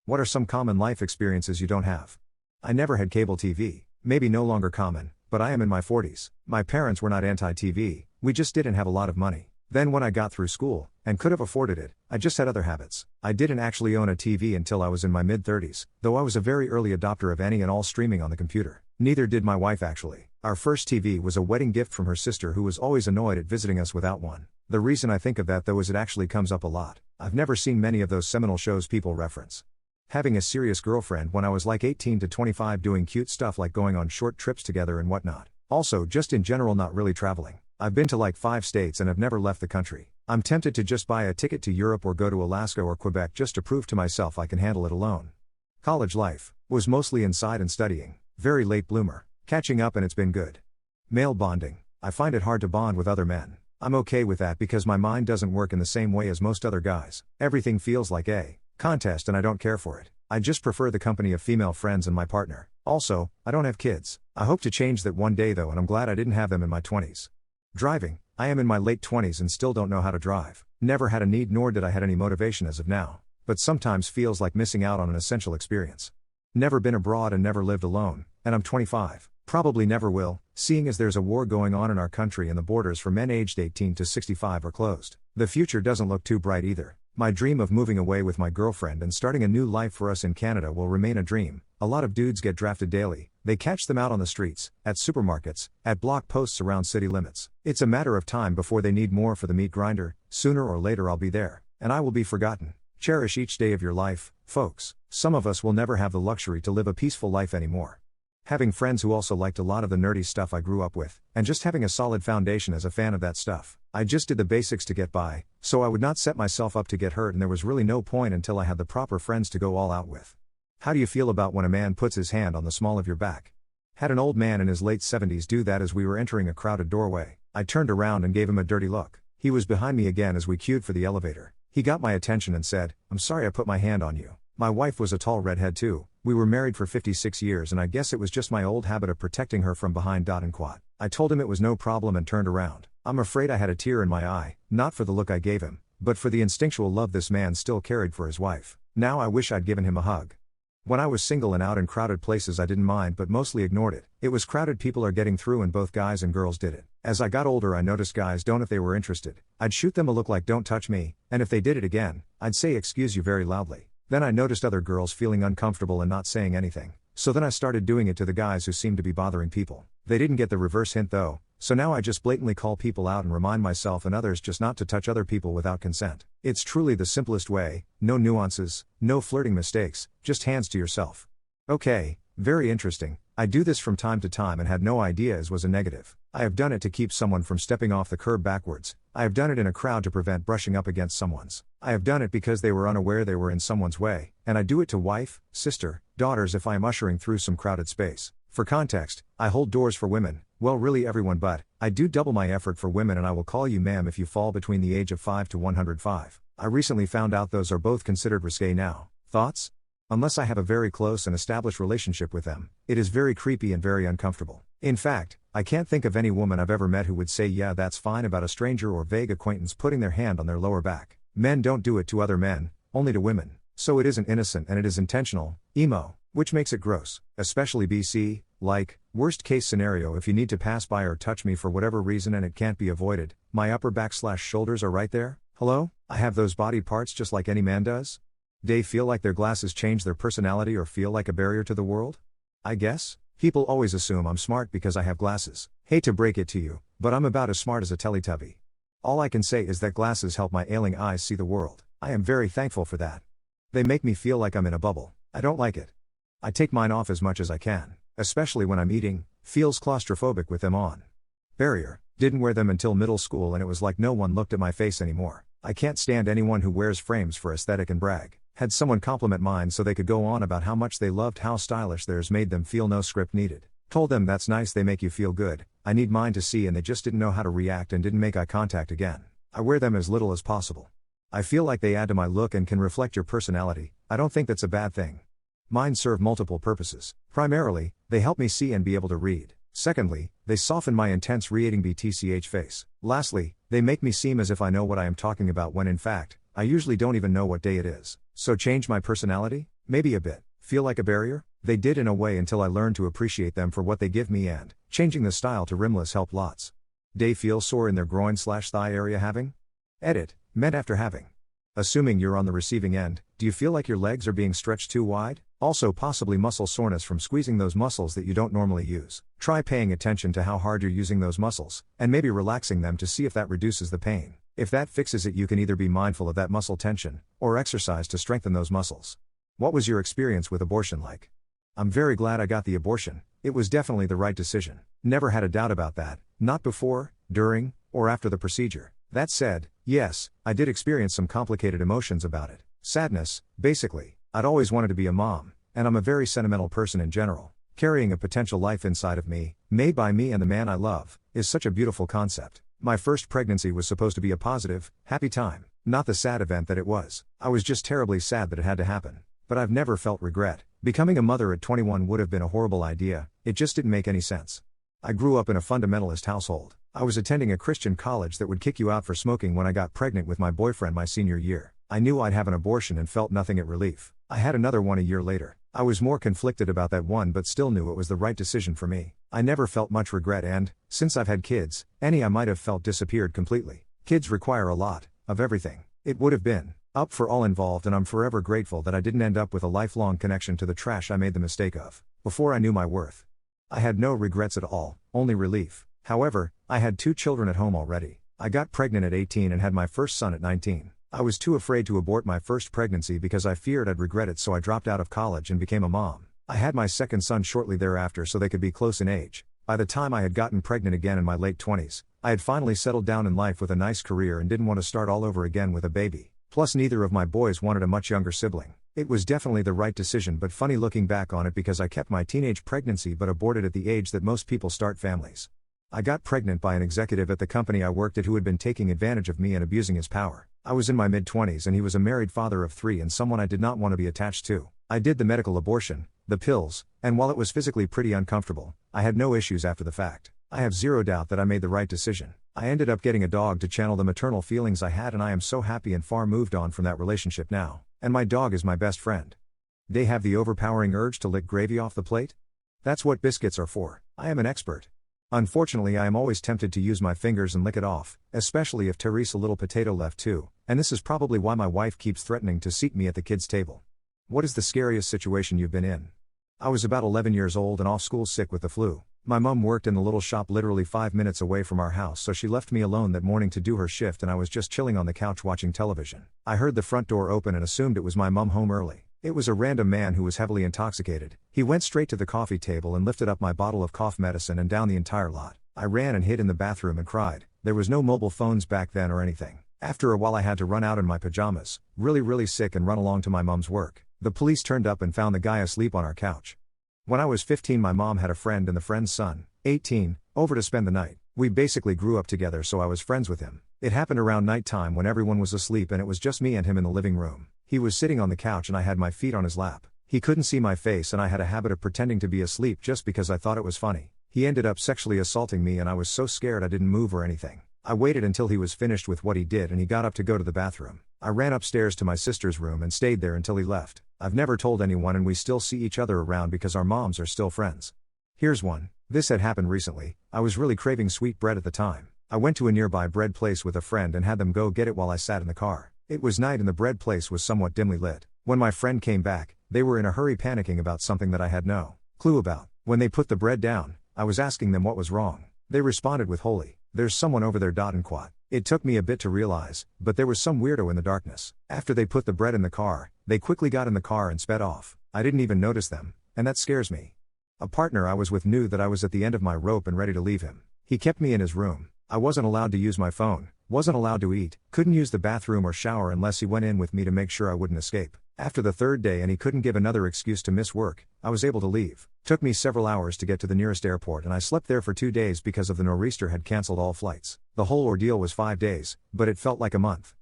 What are some common life experiences you don't have? I never had cable TV, maybe no longer common, but I am in my 40s. My parents were not anti-TV, we just didn't have a lot of money. Then when I got through school, and could have afforded it, I just had other habits. I didn't actually own a TV until I was in my mid-30s, though I was a very early adopter of any and all streaming on the computer. Neither did my wife actually. Our first TV was a wedding gift from her sister who was always annoyed at visiting us without one. The reason I think of that though is it actually comes up a lot. I've never seen many of those seminal shows people reference. Having a serious girlfriend when I was like 18 to 25, doing cute stuff like going on short trips together and whatnot. Also just in general not really traveling. I've been to like 5 states and have never left the country. I'm tempted to just buy a ticket to Europe or go to Alaska or Quebec just to prove to myself I can handle it alone. College life was mostly inside and studying. Very late bloomer. Catching up and it's been good. Male bonding. I find it hard to bond with other men. I'm okay with that because my mind doesn't work in the same way as most other guys. Everything feels like a contest and I don't care for it. I just prefer the company of female friends and my partner. Also, I don't have kids. I hope to change that one day though, and I'm glad I didn't have them in my 20s. Driving. I am in my late 20s and still don't know how to drive. Never had a need nor did I had any motivation as of now. But sometimes feels like missing out on an essential experience. Never been abroad and never lived alone, and I'm 25. Probably never will, seeing as there's a war going on in our country and the borders for men aged 18 to 65 are closed. The future doesn't look too bright either. My dream of moving away with my girlfriend and starting a new life for us in Canada will remain a dream. A lot of dudes get drafted daily. They catch them out on the streets, at supermarkets, at block posts around city limits. It's a matter of time before they need more for the meat grinder. Sooner or later I'll be there, and I will be forgotten. Cherish each day of your life, folks. Some of us will never have the luxury to live a peaceful life anymore. Having friends who also liked a lot of the nerdy stuff I grew up with, and just having a solid foundation as a fan of that stuff. I just did the basics to get by, so I would not set myself up to get hurt, and there was really no point until I had the proper friends to go all out with. How do you feel about when a man puts his hand on the small of your back? Had an old man in his late 70s do that as we were entering a crowded doorway. I turned around and gave him a dirty look. He was behind me again as we queued for the elevator. He got my attention and said, "I'm sorry I put my hand on you." My wife was a tall redhead too. We were married for 56 years and I guess it was just my old habit of protecting her from behind. And quad. I told him it was no problem and turned around. I'm afraid I had a tear in my eye, not for the look I gave him, but for the instinctual love this man still carried for his wife. Now I wish I'd given him a hug. When I was single and out in crowded places I didn't mind but mostly ignored it. It was crowded, people are getting through and both guys and girls did it. As I got older I noticed guys don't if they were interested. I'd shoot them a look like "don't touch me," and if they did it again, I'd say "excuse you" very loudly. Then I noticed other girls feeling uncomfortable and not saying anything. So then I started doing it to the guys who seemed to be bothering people. They didn't get the reverse hint though, so now I just blatantly call people out and remind myself and others just not to touch other people without consent. It's truly the simplest way, no nuances, no flirting mistakes, just hands to yourself. Okay, very interesting. I do this from time to time and had no idea it was a negative. I have done it to keep someone from stepping off the curb backwards. I have done it in a crowd to prevent brushing up against someone's. I have done it because they were unaware they were in someone's way, and I do it to wife, sister, daughters if I am ushering through some crowded space. For context, I hold doors for women, well really everyone, but I do double my effort for women and I will call you ma'am if you fall between the age of 5 to 105. I recently found out those are both considered risque now. Thoughts? Unless I have a very close and established relationship with them, it is very creepy and very uncomfortable. In fact, I can't think of any woman I've ever met who would say yeah that's fine about a stranger or vague acquaintance putting their hand on their lower back. Men don't do it to other men, only to women. So it isn't innocent and it is intentional, emo, which makes it gross. Especially BC, like, worst case scenario if you need to pass by or touch me for whatever reason and it can't be avoided, my upper back/shoulders are right there. Hello? I have those body parts just like any man does? They feel like their glasses change their personality or feel like a barrier to the world? I guess. People always assume I'm smart because I have glasses. Hate to break it to you, but I'm about as smart as a Teletubby. All I can say is that glasses help my ailing eyes see the world. I am very thankful for that. They make me feel like I'm in a bubble. I don't like it. I take mine off as much as I can, especially when I'm eating, feels claustrophobic with them on. Barrier. Didn't wear them until middle school and it was like no one looked at my face anymore. I can't stand anyone who wears frames for aesthetic and brag. Had someone compliment mine so they could go on about how much they loved how stylish theirs made them feel, no script needed. Told them that's nice, they make you feel good. I need mine to see and they just didn't know how to react and didn't make eye contact again. I wear them as little as possible. I feel like they add to my look and can reflect your personality. I don't think that's a bad thing. Mine serve multiple purposes. Primarily, they help me see and be able to read. Secondly, they soften my intense reading BTCH face. Lastly, they make me seem as if I know what I am talking about when in fact, I usually don't even know what day it is. So change my personality? Maybe a bit. Feel like a barrier? They did in a way until I learned to appreciate them for what they give me, and changing the style to rimless helped lots. They feel sore in their groin/thigh area having? Edit, meant after having. Assuming you're on the receiving end, do you feel like your legs are being stretched too wide? Also possibly muscle soreness from squeezing those muscles that you don't normally use. Try paying attention to how hard you're using those muscles, and maybe relaxing them to see if that reduces the pain. If that fixes it, you can either be mindful of that muscle tension, or exercise to strengthen those muscles. What was your experience with abortion like? I'm very glad I got the abortion. It was definitely the right decision. Never had a doubt about that, not before, during, or after the procedure. That said, yes, I did experience some complicated emotions about it. Sadness, basically. I'd always wanted to be a mom, and I'm a very sentimental person in general. Carrying a potential life inside of me, made by me and the man I love, is such a beautiful concept. My first pregnancy was supposed to be a positive, happy time, not the sad event that it was. I was just terribly sad that it had to happen. But I've never felt regret. Becoming a mother at 21 would have been a horrible idea, it just didn't make any sense. I grew up in a fundamentalist household. I was attending a Christian college that would kick you out for smoking when I got pregnant with my boyfriend my senior year. I knew I'd have an abortion and felt nothing at relief. I had another one a year later. I was more conflicted about that one but still knew it was the right decision for me. I never felt much regret and, since I've had kids, any I might have felt disappeared completely. Kids require a lot, of everything. It would have been up for all involved, and I'm forever grateful that I didn't end up with a lifelong connection to the trash I made the mistake of, before I knew my worth. I had no regrets at all, only relief. However, I had 2 children at home already. I got pregnant at 18 and had my first son at 19. I was too afraid to abort my first pregnancy because I feared I'd regret it, so I dropped out of college and became a mom. I had my second son shortly thereafter so they could be close in age. By the time I had gotten pregnant again in my late 20s, I had finally settled down in life with a nice career and didn't want to start all over again with a baby. Plus neither of my boys wanted a much younger sibling. It was definitely the right decision, but funny looking back on it because I kept my teenage pregnancy but aborted at the age that most people start families. I got pregnant by an executive at the company I worked at who had been taking advantage of me and abusing his power. I was in my mid-20s and he was a married father of 3 and someone I did not want to be attached to. I did the medical abortion, the pills, and while it was physically pretty uncomfortable, I had no issues after the fact. I have zero doubt that I made the right decision. I ended up getting a dog to channel the maternal feelings I had, and I am so happy and far moved on from that relationship now. And my dog is my best friend. They have the overpowering urge to lick gravy off the plate? That's what biscuits are for. I am an expert. Unfortunately, I am always tempted to use my fingers and lick it off, especially if there's a little potato left too, and this is probably why my wife keeps threatening to seat me at the kids' table. What is the scariest situation you've been in? I was about 11 years old and off school sick with the flu. My mom worked in the little shop literally 5 minutes away from our house, so she left me alone that morning to do her shift and I was just chilling on the couch watching television. I heard the front door open and assumed it was my mom home early. It was a random man who was heavily intoxicated. He went straight to the coffee table and lifted up my bottle of cough medicine and down the entire lot. I ran and hid in the bathroom and cried. There was no mobile phones back then or anything. After a while I had to run out in my pajamas, really sick, and run along to my mom's work. The police turned up and found the guy asleep on our couch. When I was 15, my mom had a friend and the friend's son, 18, over to spend the night. We basically grew up together, so I was friends with him. It happened around nighttime when everyone was asleep and it was just me and him in the living room. He was sitting on the couch and I had my feet on his lap. He couldn't see my face and I had a habit of pretending to be asleep just because I thought it was funny. He ended up sexually assaulting me and I was so scared I didn't move or anything. I waited until he was finished with what he did and he got up to go to the bathroom. I ran upstairs to my sister's room and stayed there until he left. I've never told anyone and we still see each other around because our moms are still friends. Here's one. This had happened recently. I was really craving sweet bread at the time. I went to a nearby bread place with a friend and had them go get it while I sat in the car. It was night and the bread place was somewhat dimly lit. When my friend came back, they were in a hurry panicking about something that I had no clue about. When they put the bread down, I was asking them what was wrong. They responded with "Holy, there's someone over there." And quat. It took me a bit to realize, but there was some weirdo in the darkness. After they put the bread in the car, they quickly got in the car and sped off. I didn't even notice them, and that scares me. A partner I was with knew that I was at the end of my rope and ready to leave him. He kept me in his room. I wasn't allowed to use my phone, wasn't allowed to eat, couldn't use the bathroom or shower unless he went in with me to make sure I wouldn't escape. After the third day and he couldn't give another excuse to miss work, I was able to leave. Took me several hours to get to the nearest airport and I slept there for 2 days because of the nor'easter had cancelled all flights. The whole ordeal was 5 days, but it felt like a month.